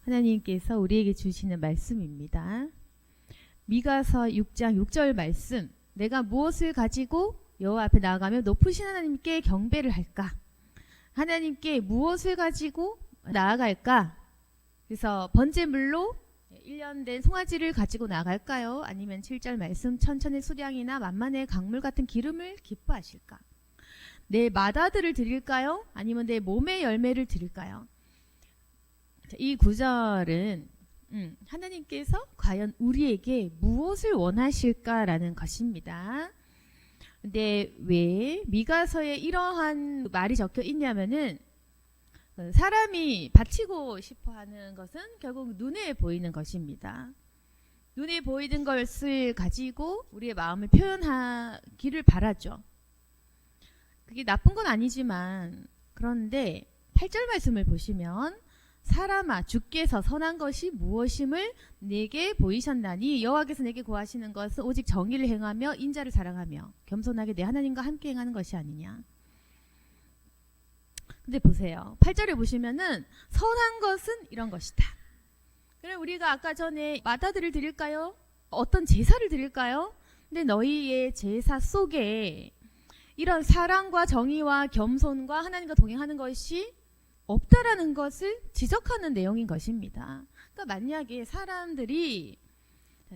하나님께서 우리에게 주시는 말씀입니다. 미가서 6장 6절 말씀. 내가 무엇을 가지고 여호와 앞에 나아가며 높으신 하나님께 경배를 할까? 하나님께 무엇을 가지고 나아갈까? 그래서 번제물로 1년 된 송아지를 가지고 나갈까요? 아니면 7절 말씀 천천의 수량이나 만만의 강물 같은 기름을 기뻐하실까? 내 맏아들을 드릴까요? 아니면 내 몸의 열매를 드릴까요? 이 구절은 하나님께서 과연 우리에게 무엇을 원하실까라는 것입니다. 근데 왜 미가서에 이러한 말이 적혀 있냐면은 사람이 바치고 싶어 하는 것은 결국 눈에 보이는 것입니다. 눈에 보이는 것을 가지고 우리의 마음을 표현하기를 바라죠. 그게 나쁜 건 아니지만, 그런데 8절 말씀을 보시면 사람아 주께서 선한 것이 무엇임을 내게 보이셨나니 여호와께서 내게 구하시는 것은 오직 정의를 행하며 인자를 사랑하며 겸손하게 내 하나님과 함께 행하는 것이 아니냐. 근데 보세요. 8절에 보시면은 선한 것은 이런 것이다. 그럼 우리가 아까 전에 맏아들을 드릴까요? 어떤 제사를 드릴까요? 근데 너희의 제사 속에 이런 사랑과 정의와 겸손과 하나님과 동행하는 것이 없다라는 것을 지적하는 내용인 것입니다. 그러니까 만약에 사람들이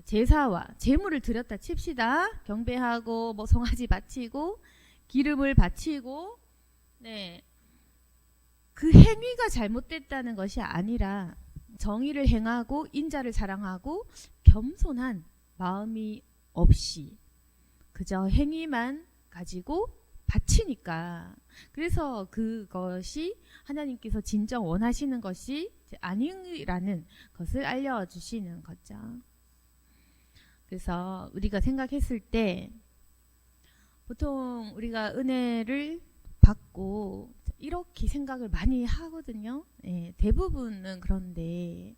제사와 제물을 드렸다 칩시다. 경배하고 뭐 송아지 바치고 기름을 바치고 그 행위가 잘못됐다는 것이 아니라 정의를 행하고 인자를 사랑하고 겸손한 마음이 없이 그저 행위만 가지고 바치니까, 그래서 그것이 하나님께서 진정 원하시는 것이 아니라는 것을 알려주시는 거죠. 그래서 우리가 생각했을 때 보통 우리가 은혜를 받고 이렇게 생각을 많이 하거든요. 대부분은. 그런데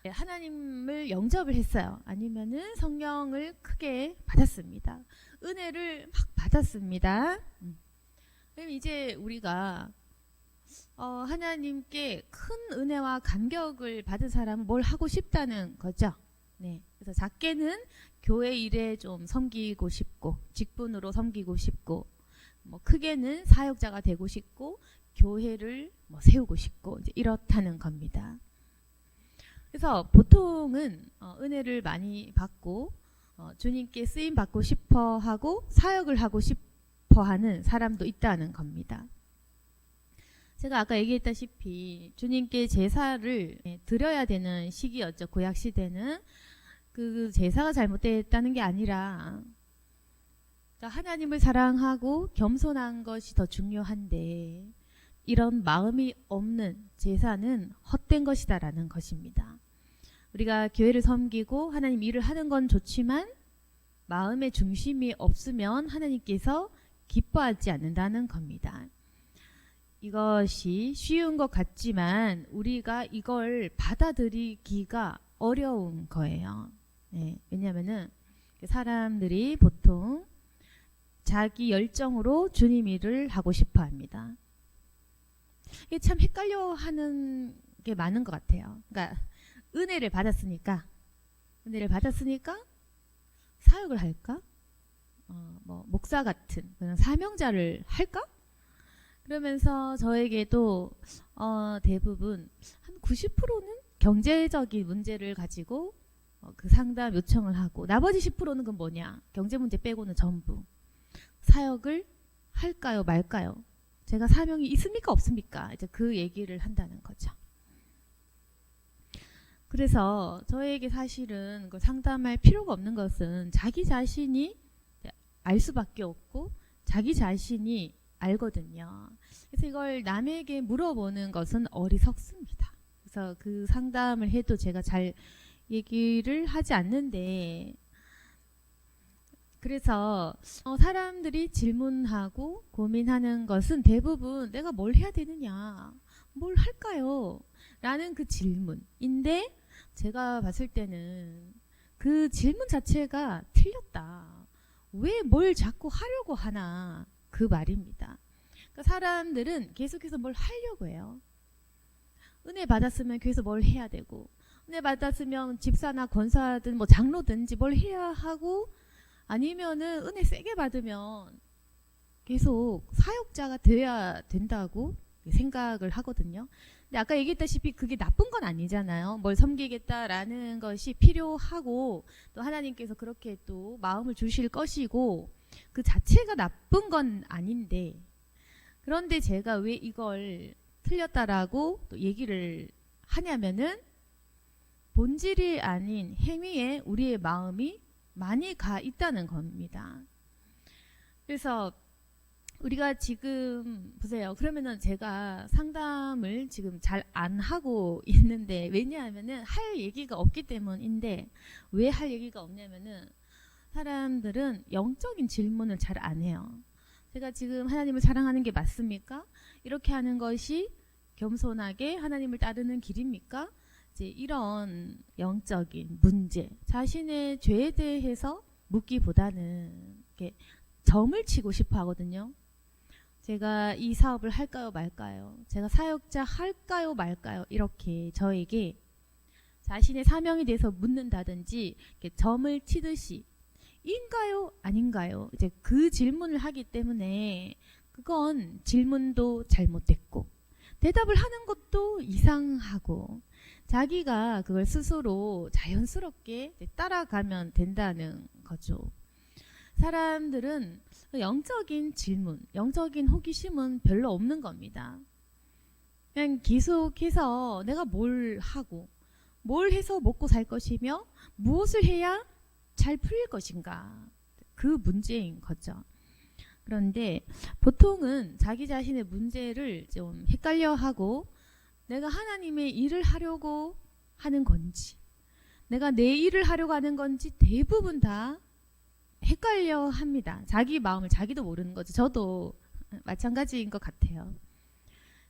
하나님을 영접을 했어요. 아니면은 성령을 크게 받았습니다. 은혜를 막 받았습니다. 그럼 이제 우리가 하나님께 큰 은혜와 감격을 받은 사람은 뭘 하고 싶다는 거죠. 그래서 작게는 교회 일에 좀 섬기고 싶고 직분으로 섬기고 싶고, 뭐 크게는 사역자가 되고 싶고 교회를 뭐 세우고 싶고 이제 이렇다는 겁니다. 그래서 보통은 은혜를 많이 받고 주님께 쓰임 받고 싶어 하고 사역을 하고 싶어 하는 사람도 있다는 겁니다. 제가 아까 얘기했다시피 주님께 제사를 드려야 되는 시기였죠. 구약 시대는. 그 제사가 잘못됐다는 게 아니라 하나님을 사랑하고 겸손한 것이 더 중요한데 이런 마음이 없는 제사는 헛된 것이다라는 것입니다. 우리가 교회를 섬기고 하나님 일을 하는 건 좋지만 마음의 중심이 없으면 하나님께서 기뻐하지 않는다는 겁니다. 이것이 쉬운 것 같지만 우리가 이걸 받아들이기가 어려운 거예요. 왜냐하면은 사람들이 보통 자기 열정으로 주님 일을 하고 싶어 합니다. 이게 참 헷갈려 하는 게 많은 것 같아요. 그러니까 은혜를 받았으니까 사역을 할까? 뭐 목사 같은 그런 사명자를 할까? 그러면서 저에게도 대부분 한 90%는 경제적인 문제를 가지고 그 상담 요청을 하고, 나머지 10%는 그건 뭐냐? 경제 문제 빼고는 전부 사역을 할까요 말까요? 제가 사명이 있습니까 없습니까? 이제 그 얘기를 한다는 거죠. 그래서 저에게 사실은 그 상담할 필요가 없는 것은 자기 자신이 알 수밖에 없고 자기 자신이 알거든요. 그래서 이걸 남에게 물어보는 것은 어리석습니다. 그래서 그 상담을 해도 제가 잘 얘기를 하지 않는데, 그래서 사람들이 질문하고 고민하는 것은 대부분 내가 뭘 해야 되느냐, 뭘 할까요? 라는 그 질문인데, 제가 봤을 때는 그 질문 자체가 틀렸다. 왜 뭘 자꾸 하려고 하나, 그 말입니다. 그러니까 사람들은 계속해서 뭘 하려고 해요. 은혜 받았으면 교회에서 뭘 해야 되고, 은혜 받았으면 집사나 권사든 뭐 장로든지 뭘 해야 하고, 아니면은 은혜 세게 받으면 계속 사역자가 되어야 된다고 생각을 하거든요. 근데 아까 얘기했다시피 그게 나쁜 건 아니잖아요. 뭘 섬기겠다라는 것이 필요하고, 또 하나님께서 그렇게 또 마음을 주실 것이고, 그 자체가 나쁜 건 아닌데, 그런데 제가 왜 이걸 틀렸다라고 또 얘기를 하냐면은, 본질이 아닌 행위에 우리의 마음이 많이 가 있다는 겁니다. 그래서 우리가 지금 보세요. 그러면은 제가 상담을 지금 잘 안 하고 있는데, 왜냐하면은 할 얘기가 없기 때문인데, 왜 할 얘기가 없냐면은 사람들은 영적인 질문을 잘 안 해요. 제가 지금 하나님을 사랑하는 게 맞습니까? 이렇게 하는 것이 겸손하게 하나님을 따르는 길입니까? 이제 이런 영적인 문제, 자신의 죄에 대해서 묻기보다는 이렇게 점을 치고 싶어 하거든요. 제가 이 사업을 할까요 말까요? 제가 사역자 할까요 말까요? 이렇게 저에게 자신의 사명에 대해서 묻는다든지 이렇게 점을 치듯이 인가요 아닌가요? 이제 그 질문을 하기 때문에 그건 질문도 잘못됐고 대답을 하는 것도 이상하고, 자기가 그걸 스스로 자연스럽게 따라가면 된다는 거죠. 사람들은 영적인 질문, 영적인 호기심은 별로 없는 겁니다. 그냥 계속해서 내가 뭘 하고 뭘 해서 먹고 살 것이며 무엇을 해야 잘 풀릴 것인가, 그 문제인 거죠. 그런데 보통은 자기 자신의 문제를 좀 헷갈려하고, 내가 하나님의 일을 하려고 하는 건지 내가 내 일을 하려고 하는 건지 대부분 다 헷갈려 합니다. 자기 마음을 자기도 모르는 거죠. 저도 마찬가지인 것 같아요.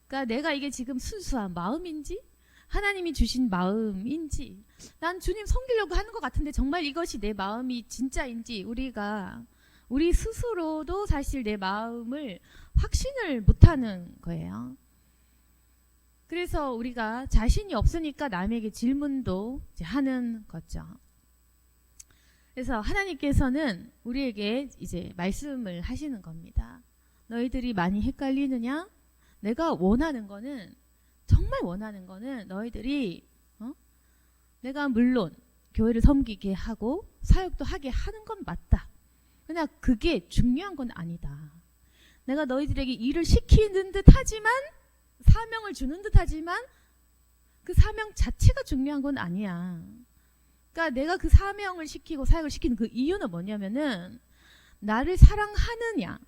그러니까 내가 이게 지금 순수한 마음인지 하나님이 주신 마음인지, 난 주님 섬기려고 하는 것 같은데 정말 이것이 내 마음이 진짜인지, 우리 스스로도 사실 내 마음을 확신을 못하는 거예요. 그래서 우리가 자신이 없으니까 남에게 질문도 이제 하는 거죠. 그래서 하나님께서는 우리에게 이제 말씀을 하시는 겁니다. 너희들이 많이 헷갈리느냐? 내가 원하는 거는, 정말 원하는 거는 너희들이 내가 물론 교회를 섬기게 하고 사역도 하게 하는 건 맞다. 그러나 그게 중요한 건 아니다. 내가 너희들에게 일을 시키는 듯 하지만, 사명을 주는 듯 하지만 그 사명 자체가 중요한 건 아니야. 그러니까 내가 그 사명을 시키고 사역을 시키는 그 이유는 뭐냐면은, 나를 사랑하느냐,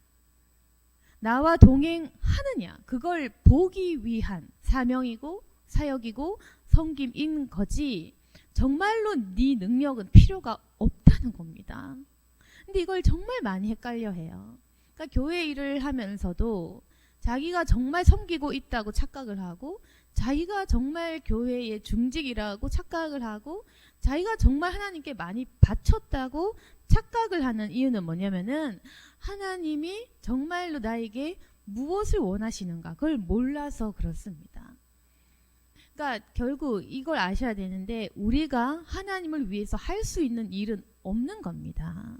나와 동행하느냐, 그걸 보기 위한 사명이고 사역이고 섬김인 거지, 정말로 네 능력은 필요가 없다는 겁니다. 근데 이걸 정말 많이 헷갈려 해요. 그러니까 교회 일을 하면서도 자기가 정말 섬기고 있다고 착각을 하고, 자기가 정말 교회의 중직이라고 착각을 하고, 자기가 정말 하나님께 많이 바쳤다고 착각을 하는 이유는 뭐냐면은, 하나님이 정말로 나에게 무엇을 원하시는가 그걸 몰라서 그렇습니다. 그러니까 결국 이걸 아셔야 되는데, 우리가 하나님을 위해서 할 수 있는 일은 없는 겁니다.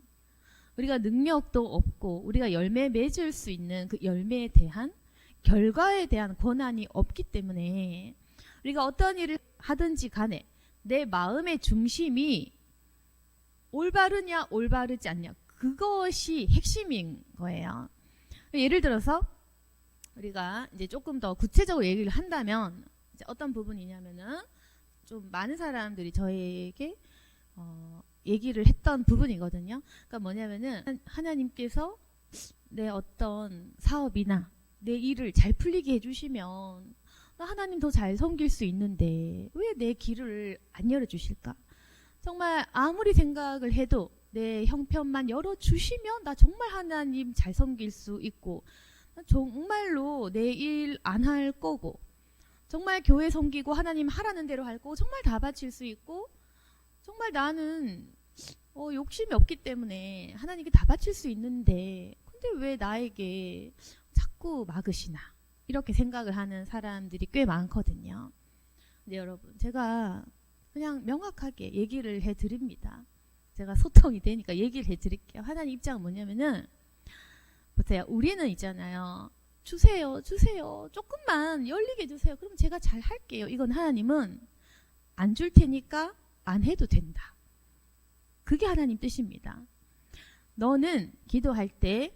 우리가 능력도 없고 우리가 열매 맺을 수 있는 그 열매에 대한, 결과에 대한 권한이 없기 때문에, 우리가 어떤 일을 하든지 간에 내 마음의 중심이 올바르냐 올바르지 않냐, 그것이 핵심인 거예요. 예를 들어서 우리가 이제 조금 더 구체적으로 얘기를 한다면, 이제 어떤 부분이냐면은, 좀 많은 사람들이 저에게 얘기를 했던 부분이거든요. 그러니까 뭐냐면은, 하나님께서 내 어떤 사업이나 내 일을 잘 풀리게 해주시면 나 하나님 더 잘 섬길 수 있는데 왜 내 길을 안 열어주실까? 정말 아무리 생각을 해도 내 형편만 열어주시면 나 정말 하나님 잘 섬길 수 있고, 정말로 내 일 안 할 거고, 정말 교회 섬기고 하나님 하라는 대로 할 거고, 정말 다 바칠 수 있고, 정말 나는 욕심이 없기 때문에 하나님께 다 바칠 수 있는데, 근데 왜 나에게 자꾸 막으시나, 이렇게 생각을 하는 사람들이 꽤 많거든요. 네, 여러분, 제가 그냥 명확하게 얘기를 해드립니다. 제가 소통이 되니까 얘기를 해드릴게요. 하나님 입장은 뭐냐면은, 보세요. 우리는 있잖아요. 주세요, 주세요. 조금만 열리게 해주세요. 그럼 제가 잘 할게요. 이건 하나님은 안 줄 테니까 안 해도 된다. 그게 하나님 뜻입니다. 너는 기도할 때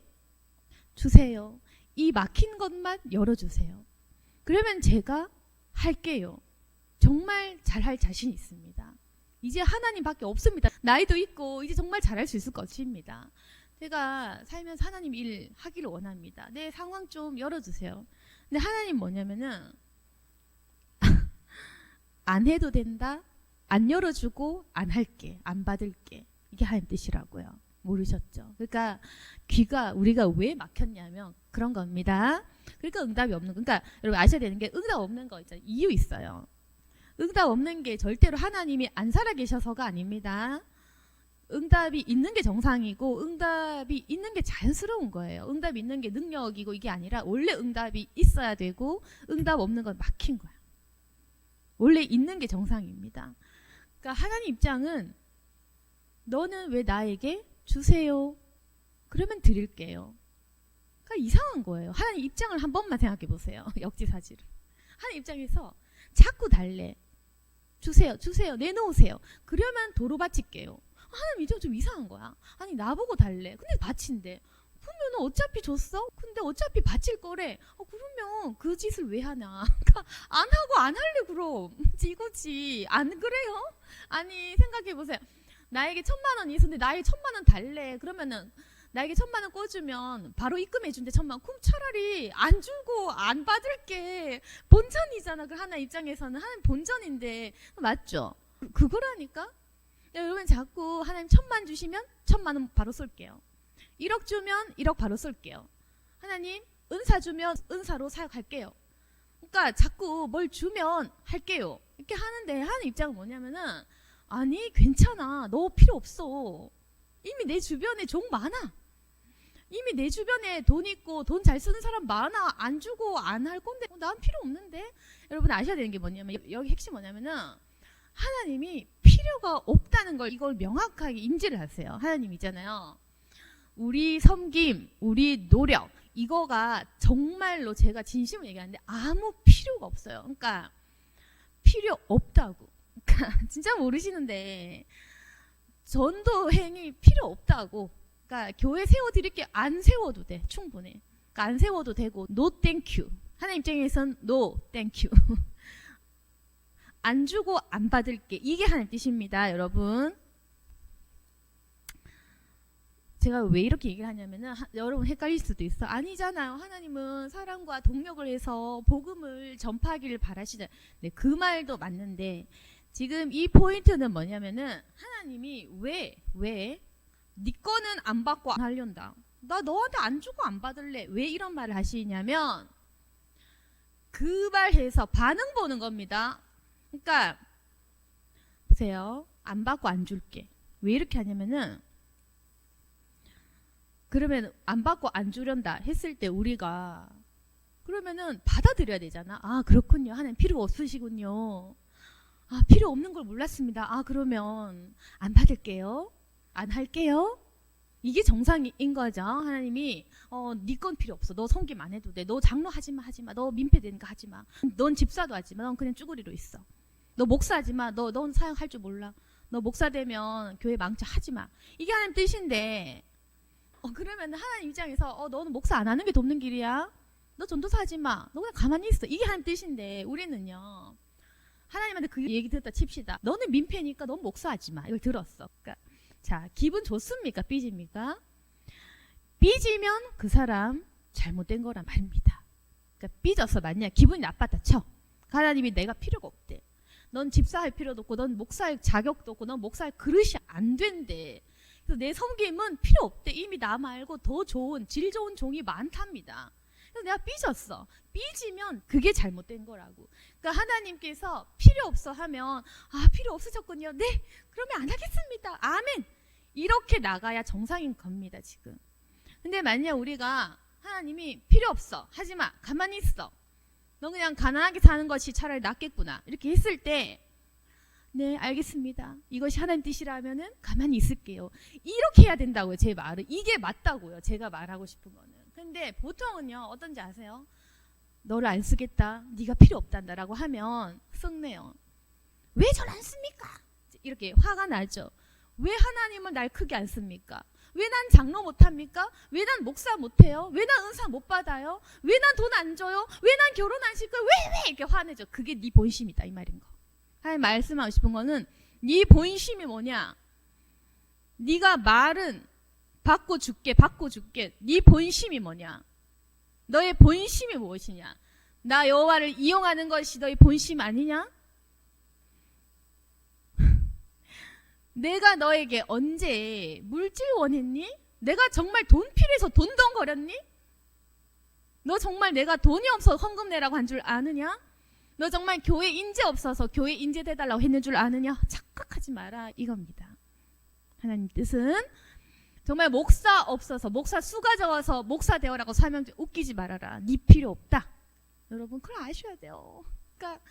주세요. 이 막힌 것만 열어주세요. 그러면 제가 할게요. 정말 잘할 자신 있습니다. 이제 하나님밖에 없습니다. 나이도 있고 이제 정말 잘할 수 있을 것입니다. 제가 살면서 하나님 일 하기를 원합니다. 내 상황 좀 열어주세요. 근데 하나님 뭐냐면은 안 해도 된다. 안 열어주고 안 할게. 안 받을게. 이게 하나님 뜻이라고요. 모르셨죠? 그러니까 귀가 우리가 왜 막혔냐면 그런 겁니다. 그러니까 응답이 없는 거. 그러니까 여러분 아셔야 되는 게 응답 없는 거 있잖아요. 이유 있어요. 응답 없는 게 절대로 하나님이 안 살아계셔서가 아닙니다. 응답이 있는 게 정상이고 응답이 있는 게 자연스러운 거예요. 응답이 있는 게 능력이고 이게 아니라 원래 응답이 있어야 되고 응답 없는 건 막힌 거야. 원래 있는 게 정상입니다. 그러니까 하나님 입장은 너는 왜 나에게 주세요. 그러면 드릴게요. 그러니까 이상한 거예요. 하나님 입장을 한 번만 생각해 보세요. 역지사지를. 하나님 입장에서 자꾸 달래. 주세요. 주세요. 내놓으세요. 그러면 도로 바칠게요. 하나님 이제 좀 이상한 거야. 아니 나보고 달래. 근데 바친대. 그러면 어차피 줬어? 근데 어차피 바칠 거래. 그러면 그 짓을 왜 하나? 그러니까 안 하고 안 할래 그럼. 이거지. 안 그래요? 아니 생각해 보세요. 나에게 1,000,000원 있었는데 나에게 1,000,000원 달래. 그러면은 나에게 1,000,000원 꿔주면 바로 입금해 준대 1,000,000원. 그럼 차라리 안 주고 안 받을게. 본전이잖아. 그 하나 입장에서는 하나님 본전인데 맞죠? 그거라니까. 여러분 자꾸 하나님 1,000,000 주시면 1,000,000원 바로 쏠게요. 1억 주면 1억 바로 쏠게요. 하나님 은사 주면 은사로 사역할게요. 그러니까 자꾸 뭘 주면 할게요. 이렇게 하는데 하나님 입장은 뭐냐면은 아니 괜찮아. 너 필요 없어. 이미 내 주변에 종 많아. 이미 내 주변에 돈 있고 돈 잘 쓰는 사람 많아. 안 주고 안 할 건데 난 필요 없는데. 여러분 아셔야 되는 게 뭐냐면 여기 핵심 뭐냐면은 하나님이 필요가 없다는 걸 이걸 명확하게 인지를 하세요. 하나님 있잖아요. 우리 섬김, 우리 노력 이거가 정말로 제가 진심으로 얘기하는데 아무 필요가 없어요. 그러니까 필요 없다고. 그러니까 진짜 모르시는데 전도 행위 필요 없다고. 그러니까 교회 세워드릴게 안 세워도 돼. 충분해. 그러니까 안 세워도 되고 no thank you. 하나님 입장에선 no thank you. 안 주고 안 받을게. 이게 하나님 뜻입니다. 여러분. 제가 왜 이렇게 얘기를 하냐면은 여러분 헷갈릴 수도 있어. 아니잖아요. 하나님은 사랑과 동력을 해서 복음을 전파하기를 바라시잖아요. 네, 그 말도 맞는데 지금 이 포인트는 뭐냐면은 하나님이 왜 네 거는 안 받고 안 하련다. 나 너한테 안 주고 안 받을래. 왜 이런 말을 하시냐면 그 말해서 반응 보는 겁니다. 그러니까 보세요. 안 받고 안 줄게. 왜 이렇게 하냐면은 그러면 안 받고 안 주련다 했을 때 우리가 그러면은 받아들여야 되잖아. 아 그렇군요. 하나님 필요 없으시군요. 아 필요 없는 걸 몰랐습니다. 아 그러면 안 받을게요. 안 할게요. 이게 정상인 거죠. 하나님이 네 건 필요 없어. 너 섬김 안 해도 돼. 너 장로 하지마. 너 민폐 되니까 하지마. 넌 집사도 하지마. 넌 그냥 쭈구리로 있어. 너 목사 하지마. 넌 사역할 줄 몰라. 너 목사 되면 교회 망쳐 하지마. 이게 하나님 뜻인데 그러면 하나님 입장에서 너는 목사 안 하는 게 돕는 길이야. 너 전도사 하지마. 너 그냥 가만히 있어. 이게 하나님 뜻인데 우리는요. 하나님한테 그 얘기 듣다 칩시다. 너는 민폐니까 넌 목사 하지마. 이걸 들었어. 그러니까 자 기분 좋습니까? 삐집니까? 삐지면 그 사람 잘못된 거란 말입니다. 그러니까 삐져서 만약 기분이 나빴다 쳐. 하나님이 내가 필요가 없대. 넌 집사할 필요도 없고 넌 목사할 자격도 없고 넌 목사할 그릇이 안 된대. 그래서 내 섬김은 필요 없대. 이미 나 말고 더 좋은 질 좋은 종이 많답니다. 그래서 내가 삐졌어. 삐지면 그게 잘못된 거라고. 그러니까 하나님께서 필요 없어 하면 필요 없으셨군요. 네 그러면 안 하겠습니다. 아멘. 이렇게 나가야 정상인 겁니다 지금. 근데 만약 우리가 하나님이 필요 없어 하지마 가만히 있어 너 그냥 가난하게 사는 것이 차라리 낫겠구나. 이렇게 했을 때 네, 알겠습니다. 이것이 하나님 뜻이라면은 가만히 있을게요. 이렇게 해야 된다고요. 제 말은. 이게 맞다고요. 제가 말하고 싶은 거는. 근데 보통은요. 어떤지 아세요? 너를 안 쓰겠다. 네가 필요 없단다라고 하면 썩네요. 왜 절 안 씁니까? 이렇게 화가 나죠. 왜 하나님은 날 크게 안 씁니까? 왜 난 장로 못합니까? 왜 난 목사 못해요? 왜 난 은사 못 받아요? 왜 난 돈 안 줘요? 왜 난 결혼 안 시켜요? 왜 이렇게 화내죠. 그게 네 본심이다 이 말인 거. 하나님 말씀하고 싶은 거는 네 본심이 뭐냐? 네가 말은 받고 줄게 네 본심이 뭐냐? 너의 본심이 무엇이냐? 나 여호와를 이용하는 것이 너의 본심 아니냐? 내가 너에게 언제 물질 원했니? 내가 정말 돈 필요해서 돈덩거렸니? 너 정말 내가 돈이 없어서 헌금 내라고 한 줄 아느냐? 너 정말 교회 인재 없어서 교회 인재 돼달라고 했는 줄 아느냐? 착각하지 마라 이겁니다. 하나님 뜻은 정말 목사 없어서 목사 수가 적어서 목사 되어라고 사명 웃기지 말아라. 네 필요 없다. 여러분 그걸 아셔야 돼요. 그러니까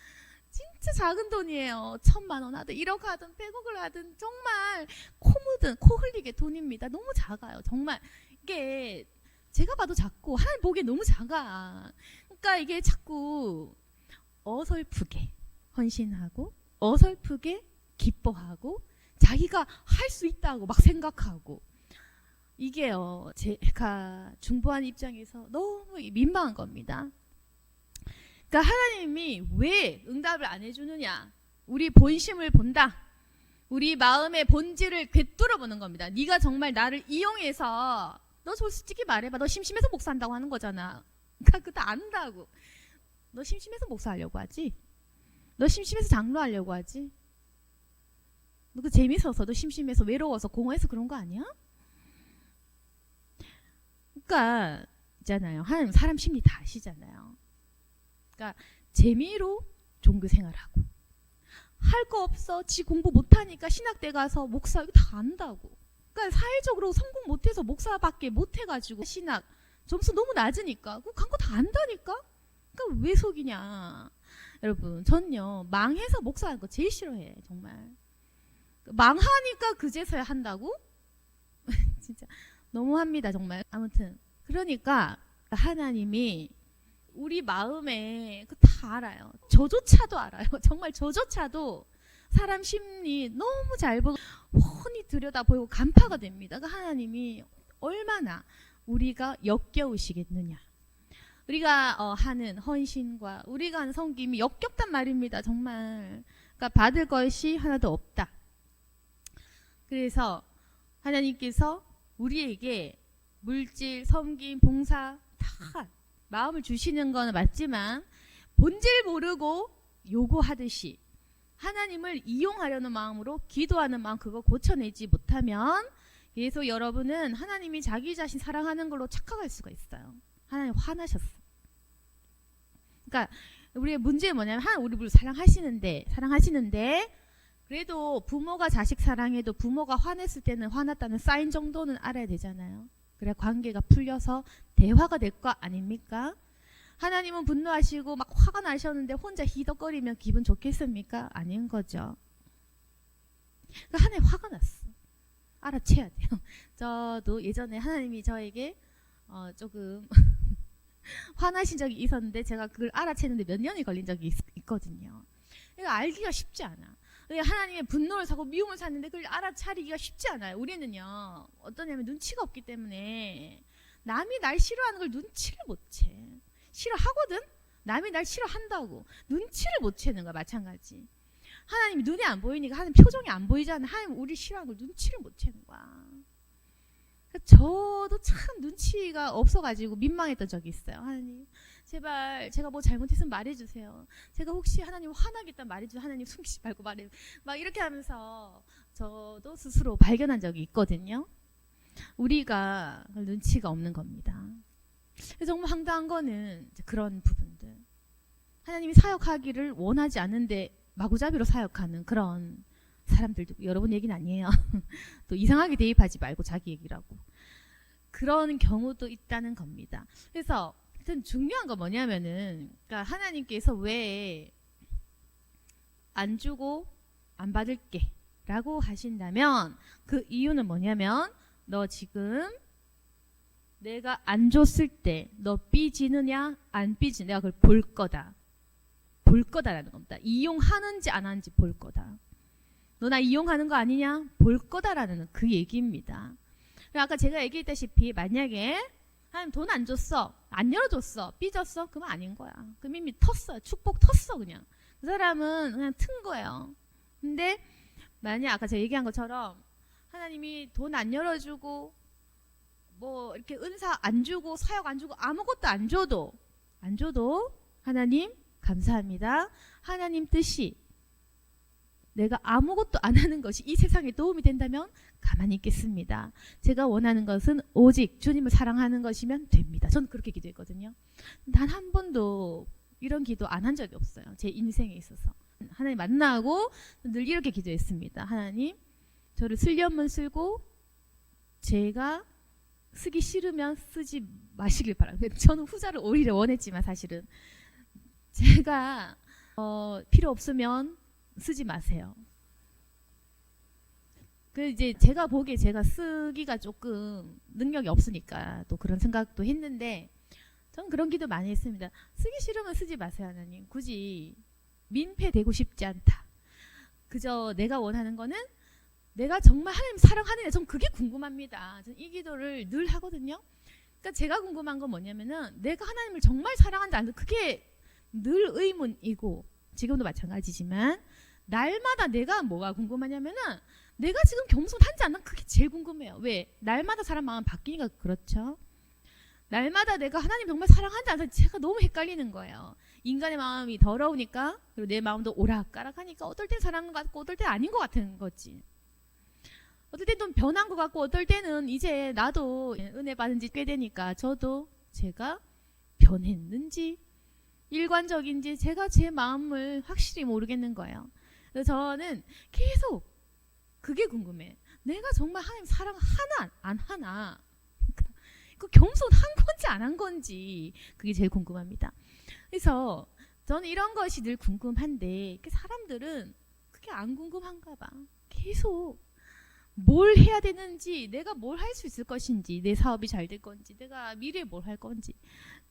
진짜 작은 돈이에요. 1,000만 원 하든 1억 하든 100억을 하든 정말 코 묻은 코 흘리게 돈입니다. 너무 작아요. 정말 이게 제가 봐도 작고 하나님 보기에 너무 작아. 그러니까 이게 자꾸 어설프게 헌신하고 어설프게 기뻐하고 자기가 할 수 있다고 막 생각하고 이게요. 제가 중보한 입장에서 너무 민망한 겁니다. 그러니까 하나님이 왜 응답을 안 해주느냐? 우리 본심을 본다. 우리 마음의 본질을 꿰뚫어 보는 겁니다. 네가 정말 나를 이용해서 너 솔직히 말해봐. 너 심심해서 목사한다고 하는 거잖아. 그러니까 그거 다 안다고. 너 심심해서 목사하려고 하지? 너 심심해서 장로하려고 하지? 너 그 재밌어서 너 심심해서 외로워서 공허해서 그런 거 아니야? 그러니까 있잖아요. 하나님 사람 심리 다 아시잖아요. 그러니까 재미로 종교 생활하고 할 거 없어. 지 공부 못하니까 신학대 가서 목사 이거 다 안다고. 그러니까 사회적으로 성공 못해서 목사밖에 못해가지고 신학 점수 너무 낮으니까 그거 간 거 다 안다니까. 그러니까 왜 속이냐. 여러분 전요 망해서 목사하는 거 제일 싫어해. 정말 망하니까 그제서야 한다고? 진짜 너무합니다 정말. 아무튼 그러니까 하나님이 우리 마음에 다 알아요. 저조차도 알아요. 정말 저조차도 사람 심리 너무 잘 보고 훤히 들여다보고 간파가 됩니다. 그러니까 하나님이 얼마나 우리가 역겨우시겠느냐. 우리가 하는 헌신과 우리가 하는 섬김이 역겹단 말입니다. 정말. 그러니까 받을 것이 하나도 없다. 그래서 하나님께서 우리에게 물질, 섬김, 봉사 다 마음을 주시는 건 맞지만 본질 모르고 요구하듯이 하나님을 이용하려는 마음으로 기도하는 마음 그거 고쳐내지 못하면 계속 여러분은 하나님이 자기 자신 사랑하는 걸로 착각할 수가 있어요. 하나님 화나셨어. 그러니까 우리의 문제는 뭐냐면 하나님 우리를 사랑하시는데 그래도 부모가 자식 사랑해도 부모가 화냈을 때는 화났다는 사인 정도는 알아야 되잖아요. 그래 관계가 풀려서 대화가 될 거 아닙니까? 하나님은 분노하시고 막 화가 나셨는데 혼자 히덕거리면 기분 좋겠습니까? 아닌 거죠. 그러니까 하나님 화가 났어. 알아채야 돼요. 저도 예전에 하나님이 저에게 조금 화나신 적이 있었는데 제가 그걸 알아채는데 몇 년이 걸린 적이 있거든요. 그러니까 알기가 쉽지 않아. 하나님의 분노를 사고 미움을 샀는데 그걸 알아차리기가 쉽지 않아요. 우리는요 어떠냐면 눈치가 없기 때문에 남이 날 싫어하는 걸 눈치를 못 채. 싫어하거든? 남이 날 싫어한다고 눈치를 못 채는 거야. 마찬가지. 하나님이 눈에 안 보이니까 하나님 표정이 안 보이잖아. 하나님 우리 싫어하는 걸 눈치를 못 채는 거야. 저도 참 눈치가 없어가지고 민망했던 적이 있어요. 하나님 제발 제가 뭐 잘못했으면 말해주세요. 제가 혹시 하나님 화나겠다 말해주세요. 하나님 숨기지 말고 말해. 막 이렇게 하면서 저도 스스로 발견한 적이 있거든요. 우리가 눈치가 없는 겁니다. 정말 황당한 거는 그런 부분들. 하나님이 사역하기를 원하지 않는데 마구잡이로 사역하는 그런 사람들도 여러분 얘기는 아니에요. 또 이상하게 대입하지 말고 자기 얘기라고. 그런 경우도 있다는 겁니다. 그래서 하여튼 중요한 거 뭐냐면은, 그러니까 하나님께서 왜 안 주고 안 받을게 라고 하신다면, 그 이유는 뭐냐면, 너 지금 내가 안 줬을 때 너 삐지느냐 안 삐지느냐 내가 그걸 볼 거다. 볼 거다라는 겁니다. 이용하는지 안 하는지 볼 거다. 너 나 이용하는 거 아니냐? 볼 거다라는 그 얘기입니다. 아까 제가 얘기했다시피 만약에 하나님 돈 안 줬어, 안 열어줬어, 삐졌어, 그러면 아닌 거야. 그럼 이미 텄어, 축복 텄어 그냥. 그 사람은 그냥 튼 거예요. 근데 만약 아까 제가 얘기한 것처럼 하나님이 돈 안 열어주고 뭐 이렇게 은사 안 주고 사역 안 주고 아무것도 안 줘도 하나님 감사합니다. 하나님 뜻이 내가 아무것도 안 하는 것이 이 세상에 도움이 된다면 가만히 있겠습니다. 제가 원하는 것은 오직 주님을 사랑하는 것이면 됩니다. 저는 그렇게 기도했거든요. 단 한 번도 이런 기도 안 한 적이 없어요. 제 인생에 있어서. 하나님 만나고 늘 이렇게 기도했습니다. 하나님, 저를 쓰려면 쓰고 제가 쓰기 싫으면 쓰지 마시길 바랍니다. 저는 후자를 오히려 원했지만 사실은 제가 필요 없으면 쓰지 마세요. 그 이제 제가 보기에 제가 쓰기가 조금 능력이 없으니까 또 그런 생각도 했는데 저는 그런 기도 많이 했습니다. 쓰기 싫으면 쓰지 마세요, 하나님. 굳이 민폐되고 싶지 않다. 그저 내가 원하는 거는 내가 정말 하나님 사랑하느냐, 전 그게 궁금합니다. 전 이 기도를 늘 하거든요. 그러니까 제가 궁금한 건 뭐냐면은 내가 하나님을 정말 사랑하는지 안, 그게 늘 의문이고 지금도 마찬가지지만 날마다 내가 뭐가 궁금하냐면은 내가 지금 겸손한지 안, 그게 제일 궁금해요. 왜? 날마다 사람 마음 바뀌니까 그렇죠. 날마다 내가 하나님 정말 사랑하는지 안 하는지 제가 너무 헷갈리는 거예요. 인간의 마음이 더러우니까, 그리고 내 마음도 오락가락하니까 어떨 땐 사랑하는 것 같고 어떨 땐 아닌 것 같은 거지. 어떨 땐 좀 변한 것 같고 어떨 때는 이제 나도 은혜 받은 지 꽤 되니까 저도 제가 변했는지 일관적인지 제가 제 마음을 확실히 모르겠는 거예요. 그래서 저는 계속 그게 궁금해. 내가 정말 하나님 사랑하나 안 하나, 그 겸손한 건지 안 한 건지 그게 제일 궁금합니다. 그래서 저는 이런 것이 늘 궁금한데 사람들은 그게 안 궁금한가 봐. 계속 뭘 해야 되는지, 내가 뭘 할 수 있을 것인지, 내 사업이 잘 될 건지, 내가 미래에 뭘 할 건지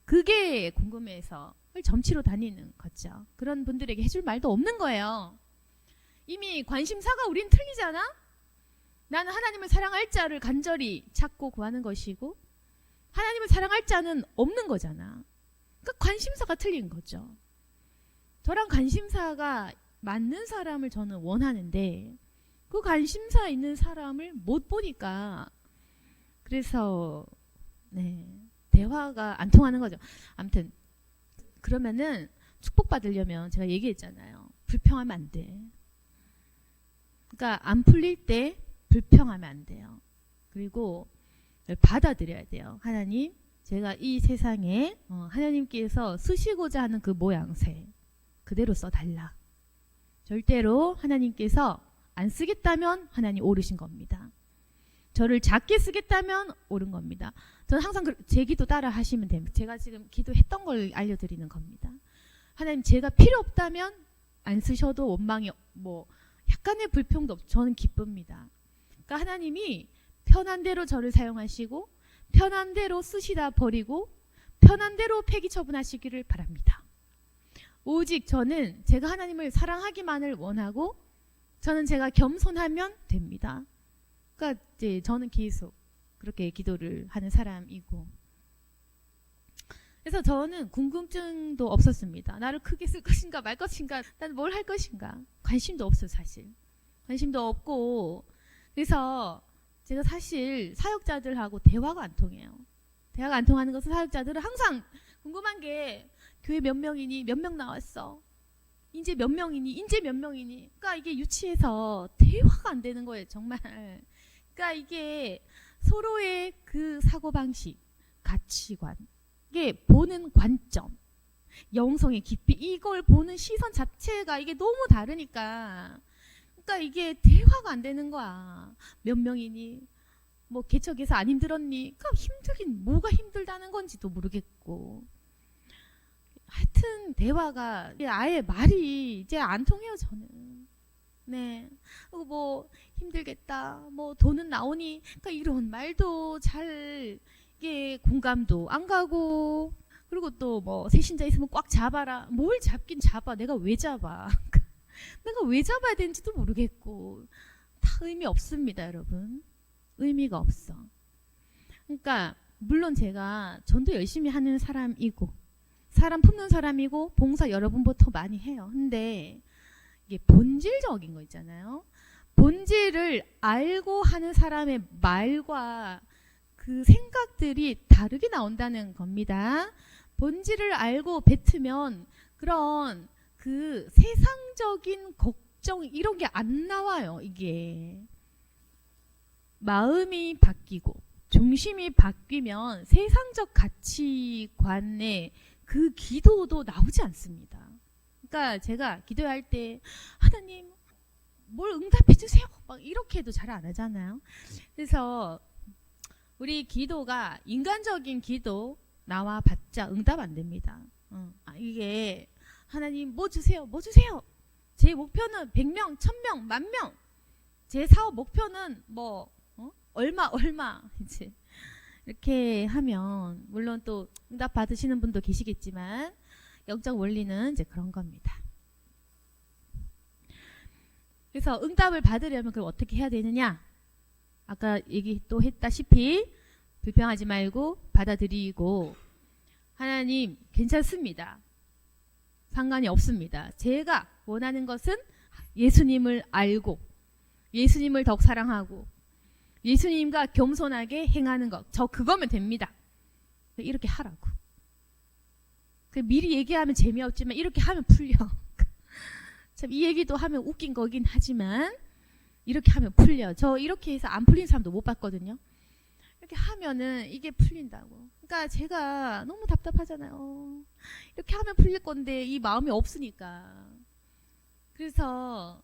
그게 궁금해서 점치러 다니는 거죠. 그런 분들에게 해줄 말도 없는 거예요. 이미 관심사가 우린 틀리잖아. 나는 하나님을 사랑할 자를 간절히 찾고 구하는 것이고 하나님을 사랑할 자는 없는 거잖아. 그러니까 관심사가 틀린 거죠. 저랑 관심사가 맞는 사람을 저는 원하는데 그 관심사 있는 사람을 못 보니까 그래서 대화가 안 통하는 거죠. 아무튼 그러면은 축복받으려면 제가 얘기했잖아요. 불평하면 안 돼. 그러니까 안 풀릴 때 불평하면 안 돼요. 그리고 받아들여야 돼요. 하나님, 제가 이 세상에 하나님께서 쓰시고자 하는 그 모양새 그대로 써달라. 절대로 하나님께서 안 쓰겠다면 하나님 오르신 겁니다. 저를 작게 쓰겠다면 옳은 겁니다. 저는 항상 제 기도 따라 하시면 됩니다. 제가 지금 기도했던 걸 알려드리는 겁니다. 하나님, 제가 필요 없다면 안 쓰셔도 원망이 뭐 약간의 불평도 없고 저는 기쁩니다. 그러니까 하나님이 편한 대로 저를 사용하시고 편한 대로 쓰시다 버리고 편한 대로 폐기 처분하시기를 바랍니다. 오직 저는 제가 하나님을 사랑하기만을 원하고 저는 제가 겸손하면 됩니다. 그러니까 이제 저는 계속 그렇게 기도를 하는 사람이고, 그래서 저는 궁금증도 없었습니다. 나를 크게 쓸 것인가 말 것인가, 난 뭘 할 것인가, 관심도 없어요. 사실 관심도 없고. 그래서 제가 사실 사역자들하고 대화가 안 통해요. 대화가 안 통하는 것은 사역자들은 항상 궁금한 게 교회 몇 명이니, 몇 명 나왔어, 인재 몇 명이니, 인재 몇 명이니. 그러니까 이게 유치해서 대화가 안 되는 거예요, 정말. 그러니까 이게 서로의 그 사고방식, 가치관, 이게 보는 관점, 영성의 깊이, 이걸 보는 시선 자체가 이게 너무 다르니까, 그러니까 이게 대화가 안 되는 거야. 몇 명이니, 뭐 개척해서 안 힘들었니? 그러니까 힘들긴 뭐가 힘들다는 건지도 모르겠고. 하여튼 대화가 아예 말이 이제 안 통해요 저는. 네. 그리고 뭐 힘들겠다. 뭐 돈은 나오니. 그러니까 이런 말도 잘 이게 공감도 안 가고. 그리고 또 뭐 세신자 있으면 꽉 잡아라. 뭘 잡긴 잡아. 내가 왜 잡아? 내가 왜 잡아야 되는지도 모르겠고. 다 의미 없습니다, 여러분. 의미가 없어. 그러니까 물론 제가 전도 열심히 하는 사람이고 사람 품는 사람이고 봉사 여러분부터 많이 해요. 근데 이게 본질적인 거 있잖아요. 본질을 알고 하는 사람의 말과 그 생각들이 다르게 나온다는 겁니다. 본질을 알고 뱉으면 그런 그 세상적인 걱정 이런 게 안 나와요. 이게 마음이 바뀌고 중심이 바뀌면 세상적 가치관의 그 기도도 나오지 않습니다. 그러니까 제가 기도할 때 하나님 뭘 응답해 주세요 막 이렇게 해도 잘 안 하잖아요. 그래서 우리 기도가 인간적인 기도 나와 봤자 응답 안 됩니다. 이게 하나님 뭐 주세요 뭐 주세요. 제 목표는 100명 1000명 10,000명. 제 사업 목표는 뭐 얼마 이제 이렇게 하면 물론 또 응답 받으시는 분도 계시겠지만 영적 원리는 이제 그런 겁니다. 그래서 응답을 받으려면 그걸 어떻게 해야 되느냐? 아까 얘기 또 했다시피 불평하지 말고 받아들이고 하나님 괜찮습니다. 상관이 없습니다. 제가 원하는 것은 예수님을 알고 예수님을 더욱 사랑하고 예수님과 겸손하게 행하는 것. 저 그거면 됩니다. 이렇게 하라고. 미리 얘기하면 재미없지만 이렇게 하면 풀려. 참 이 얘기도 하면 웃긴 거긴 하지만 이렇게 하면 풀려. 저 이렇게 해서 안 풀린 사람도 못 봤거든요. 이렇게 하면은 이게 풀린다고. 그러니까 제가 너무 답답하잖아요. 이렇게 하면 풀릴 건데 이 마음이 없으니까. 그래서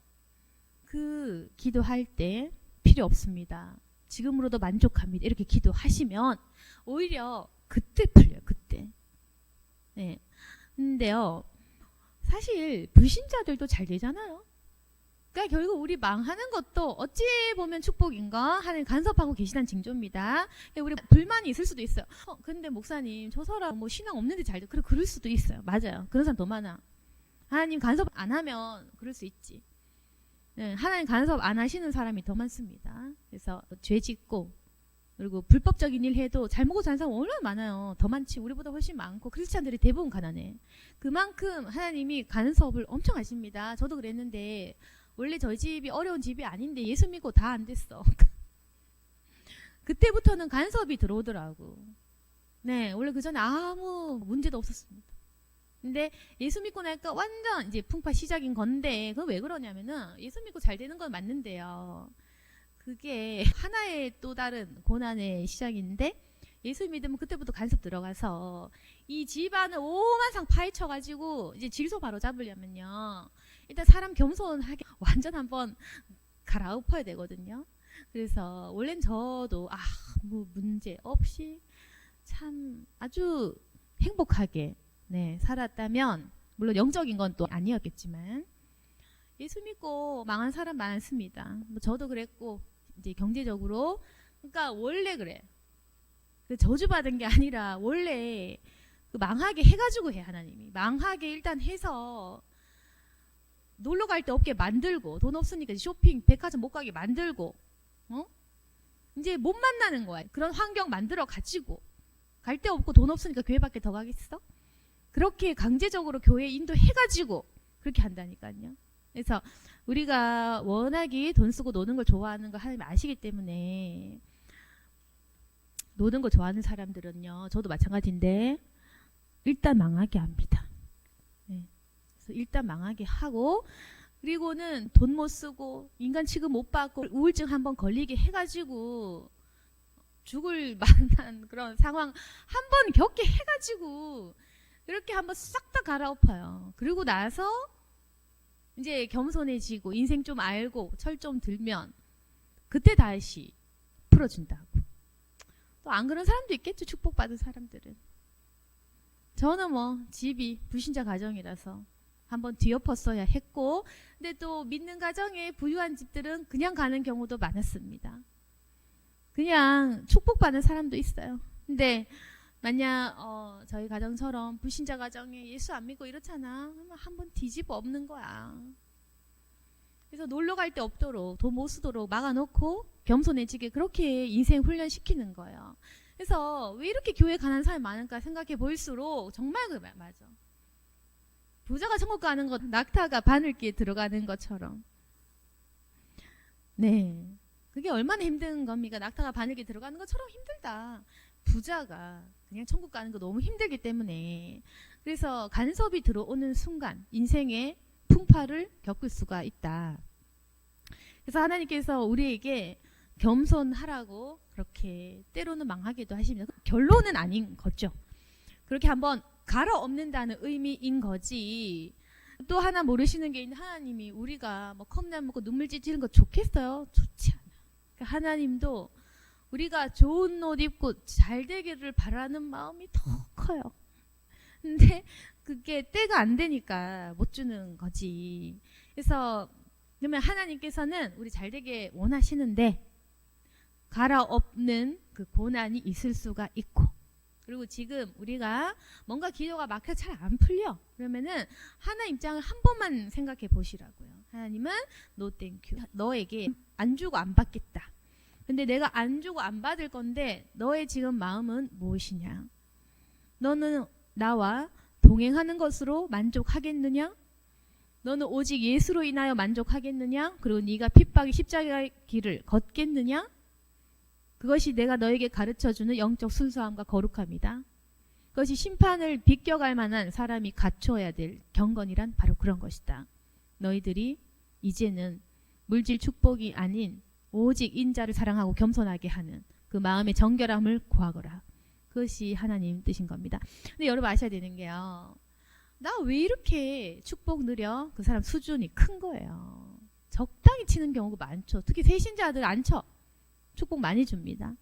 그 기도할 때 필요 없습니다. 지금으로도 만족합니다. 이렇게 기도하시면 오히려 그때 풀려요. 그때. 네. 근데요. 사실 불신자들도 잘 되잖아요. 그러니까 결국 우리 망하는 것도 어찌 보면 축복인가 하는 간섭하고 계시다는 징조입니다. 우리 불만이 있을 수도 있어요. 근데 목사님 저 사람 뭐 신앙 없는데 잘 돼. 그래 그럴 수도 있어요. 맞아요. 그런 사람 더 많아. 하나님 간섭 안 하면 그럴 수 있지. 네, 하나님 간섭 안 하시는 사람이 더 많습니다. 그래서 죄 짓고 그리고 불법적인 일 해도 잘 먹고 사는 사람 얼마나 많아요. 더 많지. 우리보다 훨씬 많고 크리스찬들이 대부분 가난해. 그만큼 하나님이 간섭을 엄청 하십니다. 저도 그랬는데 원래 저희 집이 어려운 집이 아닌데 예수 믿고 다 안 됐어. 그때부터는 간섭이 들어오더라고. 네, 원래 그 전에 아무 문제도 없었습니다. 근데 예수 믿고 나니까 완전 이제 풍파 시작인 건데 그거 왜 그러냐면은 예수 믿고 잘 되는 건 맞는데요. 그게 하나의 또 다른 고난의 시작인데 예수 믿으면 그때부터 간섭 들어가서 이 집안을 오만상 파헤쳐가지고 이제 질소 바로 잡으려면요. 일단 사람 겸손하게 완전 한번 갈아엎어야 되거든요. 그래서 원래는 저도 아무 문제 없이 참 아주 행복하게 네, 살았다면 물론 영적인 건 또 아니었겠지만 예수 믿고 망한 사람 많습니다. 뭐 저도 그랬고 이제 경제적으로 그러니까 원래 그래. 그 저주받은 게 아니라 원래 그 망하게 해가지고 해 하나님이 망하게 일단 해서 놀러 갈 데 없게 만들고 돈 없으니까 쇼핑 백화점 못 가게 만들고 이제 못 만나는 거야. 그런 환경 만들어 가지고 갈 데 없고 돈 없으니까 교회 밖에 더 가겠어? 그렇게 강제적으로 교회 인도해가지고 그렇게 한다니까요. 그래서 우리가 워낙에 돈 쓰고 노는 걸 좋아하는 걸 하나님 아시기 때문에 노는 걸 좋아하는 사람들은요. 저도 마찬가지인데 일단 망하게 합니다. 네. 그래서 일단 망하게 하고 그리고는 돈 못 쓰고 인간 취급 못 받고 우울증 한번 걸리게 해가지고 죽을 만한 그런 상황 한 번 겪게 해가지고 이렇게 한번 싹 다 갈아엎어요. 그리고 나서 이제 겸손해지고 인생 좀 알고 철 좀 들면 그때 다시 풀어준다고. 또 안 그런 사람도 있겠죠. 축복받은 사람들은. 저는 뭐 집이 불신자 가정이라서 한번 뒤엎었어야 했고, 근데 또 믿는 가정에 부유한 집들은 그냥 가는 경우도 많았습니다. 그냥 축복받는 사람도 있어요. 근데 만약 저희 가정처럼 불신자 가정에 예수 안 믿고 이렇잖아. 그러면 한번 뒤집어 엎는 거야. 그래서 놀러 갈 데 없도록, 돈 못 쓰도록 막아놓고 겸손해지게 그렇게 인생 훈련시키는 거예요. 그래서 왜 이렇게 교회 가는 사람이 많을까 생각해 볼수록 정말 맞아. 부자가 천국 가는 것, 낙타가 바늘기에 들어가는 것처럼. 네, 그게 얼마나 힘든 겁니까? 낙타가 바늘기에 들어가는 것처럼 힘들다. 부자가 그냥 천국 가는 거 너무 힘들기 때문에. 그래서 간섭이 들어오는 순간 인생의 풍파를 겪을 수가 있다. 그래서 하나님께서 우리에게 겸손하라고 그렇게 때로는 망하게도 하십니다. 결론은 아닌 거죠. 그렇게 한번 갈아엎는다는 의미인 거지. 또 하나 모르시는 게 있는, 하나님이 우리가 뭐 컵라면 먹고 눈물 찢는 거 좋겠어요? 좋지 않아요. 그러니까 하나님도 우리가 좋은 옷 입고 잘 되기를 바라는 마음이 더 커요. 근데 그게 때가 안 되니까 못 주는 거지. 그래서 그러면 하나님께서는 우리 잘 되게 원하시는데 갈아엎는 그 고난이 있을 수가 있고, 그리고 지금 우리가 뭔가 기도가 막혀 잘 안 풀려. 그러면은 하나님 입장을 한 번만 생각해 보시라고요. 하나님은 no thank you. 너에게 안 주고 안 받겠다. 근데 내가 안 주고 안 받을 건데 너의 지금 마음은 무엇이냐? 너는 나와 동행하는 것으로 만족하겠느냐? 너는 오직 예수로 인하여 만족하겠느냐? 그리고 네가 핍박의 십자가의 길을 걷겠느냐? 그것이 내가 너에게 가르쳐주는 영적 순수함과 거룩함이다. 그것이 심판을 비껴갈 만한 사람이 갖춰야 될 경건이란 바로 그런 것이다. 너희들이 이제는 물질 축복이 아닌 오직 인자를 사랑하고 겸손하게 하는 그 마음의 정결함을 구하거라. 그것이 하나님 뜻인 겁니다. 근데 여러분 아셔야 되는 게요, 나 왜 이렇게 축복 느려? 그 사람 수준이 큰 거예요. 적당히 치는 경우가 많죠. 특히 새신자들 안 쳐. 축복 많이 줍니다.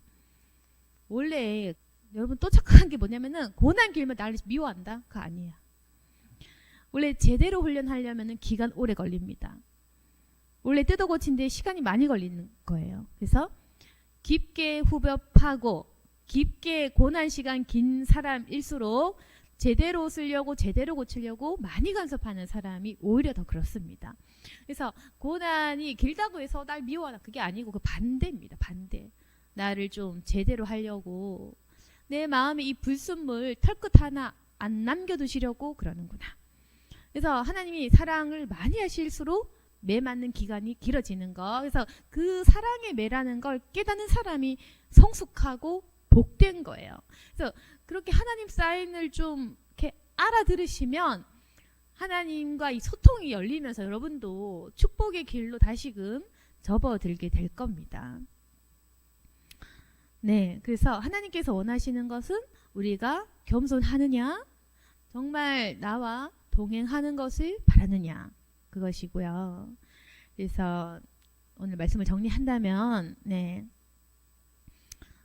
원래 여러분 또 착각한 게 뭐냐면은 고난 길면 나를 미워한다? 그거 아니에요. 원래 제대로 훈련하려면은 기간 오래 걸립니다. 원래 뜯어 고친데 시간이 많이 걸리는 거예요. 그래서 깊게 후벼파고 깊게 고난 시간 긴 사람일수록 제대로 쓰려고 제대로 고치려고 많이 간섭하는 사람이 오히려 더 그렇습니다. 그래서 고난이 길다고 해서 날 미워하라, 그게 아니고 그 반대입니다. 반대. 나를 좀 제대로 하려고 내 마음에 이 불순물 털끝 하나 안 남겨두시려고 그러는구나. 그래서 하나님이 사랑을 많이 하실수록 매 맞는 기간이 길어지는 거. 그래서 그 사랑의 매라는 걸 깨닫는 사람이 성숙하고 복된 거예요. 그래서 그렇게 하나님 사인을 좀 이렇게 알아들으시면 하나님과 이 소통이 열리면서 여러분도 축복의 길로 다시금 접어들게 될 겁니다. 네, 그래서 하나님께서 원하시는 것은 우리가 겸손하느냐, 정말 나와 동행하는 것을 바라느냐, 그것이고요. 그래서 오늘 말씀을 정리한다면, 네,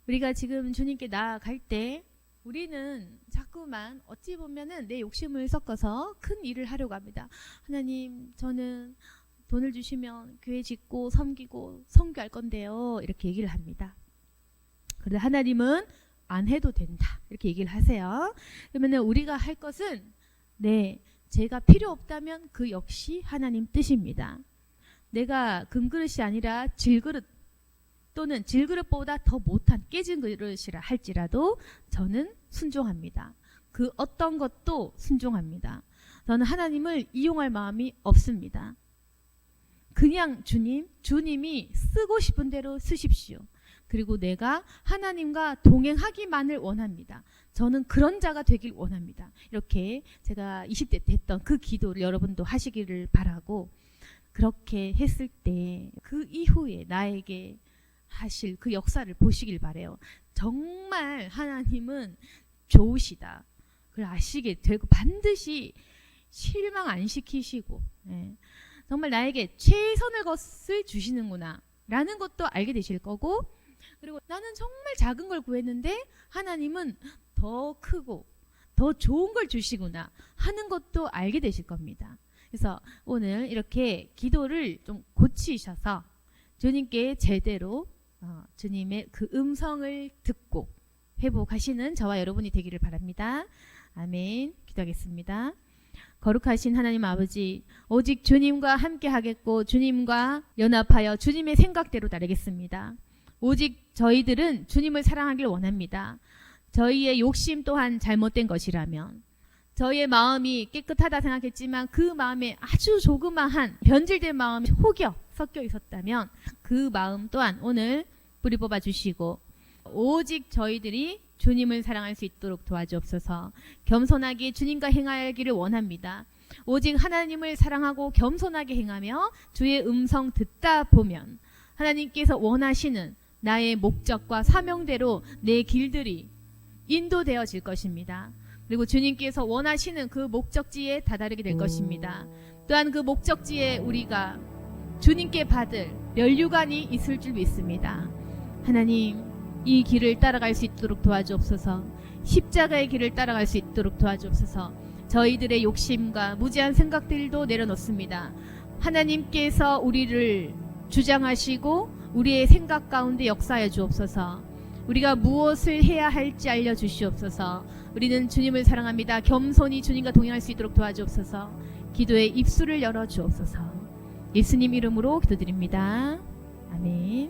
우리가 지금 주님께 나아갈 때 우리는 자꾸만 어찌 보면은 내 욕심을 섞어서 큰 일을 하려고 합니다. 하나님, 저는 돈을 주시면 교회 짓고 섬기고 선교할 건데요, 이렇게 얘기를 합니다. 그런데 하나님은 안 해도 된다, 이렇게 얘기를 하세요. 그러면 우리가 할 것은, 네, 제가 필요 없다면 그 역시 하나님 뜻입니다. 내가 금그릇이 아니라 질그릇 또는 질그릇보다 더 못한 깨진 그릇이라 할지라도 저는 순종합니다. 그 어떤 것도 순종합니다. 저는 하나님을 이용할 마음이 없습니다. 그냥 주님이 쓰고 싶은 대로 쓰십시오. 그리고 내가 하나님과 동행하기만을 원합니다. 저는 그런 자가 되길 원합니다. 이렇게 제가 20대 때 했던 그 기도를 여러분도 하시기를 바라고, 그렇게 했을 때 그 이후에 나에게 하실 그 역사를 보시길 바래요. 정말 하나님은 좋으시다, 그걸 아시게 되고 반드시 실망 안 시키시고, 네, 정말 나에게 최선의 것을 주시는구나 라는 것도 알게 되실 거고, 그리고 나는 정말 작은 걸 구했는데 하나님은 더 크고 더 좋은 걸 주시구나 하는 것도 알게 되실 겁니다. 그래서 오늘 이렇게 기도를 좀 고치셔서 주님께 제대로 주님의 그 음성을 듣고 회복하시는 저와 여러분이 되기를 바랍니다. 아멘. 기도하겠습니다. 거룩하신 하나님 아버지, 오직 주님과 함께 하겠고 주님과 연합하여 주님의 생각대로 따르겠습니다. 오직 저희들은 주님을 사랑하길 원합니다. 저희의 욕심 또한 잘못된 것이라면, 저희의 마음이 깨끗하다 생각했지만 그 마음에 아주 조그마한 변질된 마음이 혹여 섞여 있었다면 그 마음 또한 오늘 뿌리 뽑아 주시고, 오직 저희들이 주님을 사랑할 수 있도록 도와주옵소서. 겸손하게 주님과 행하기를 원합니다. 오직 하나님을 사랑하고 겸손하게 행하며 주의 음성 듣다 보면 하나님께서 원하시는 나의 목적과 사명대로 내 길들이 인도되어질 것입니다. 그리고 주님께서 원하시는 그 목적지에 다다르게 될 것입니다. 또한 그 목적지에 우리가 주님께 받을 면류관이 있을 줄 믿습니다. 하나님, 이 길을 따라갈 수 있도록 도와주옵소서. 십자가의 길을 따라갈 수 있도록 도와주옵소서. 저희들의 욕심과 무지한 생각들도 내려놓습니다. 하나님께서 우리를 주장하시고 우리의 생각 가운데 역사해 주옵소서. 우리가 무엇을 해야 할지 알려주시옵소서. 우리는 주님을 사랑합니다. 겸손히 주님과 동행할 수 있도록 도와주옵소서. 기도의 입술을 열어 주옵소서. 예수님 이름으로 기도드립니다. 아멘.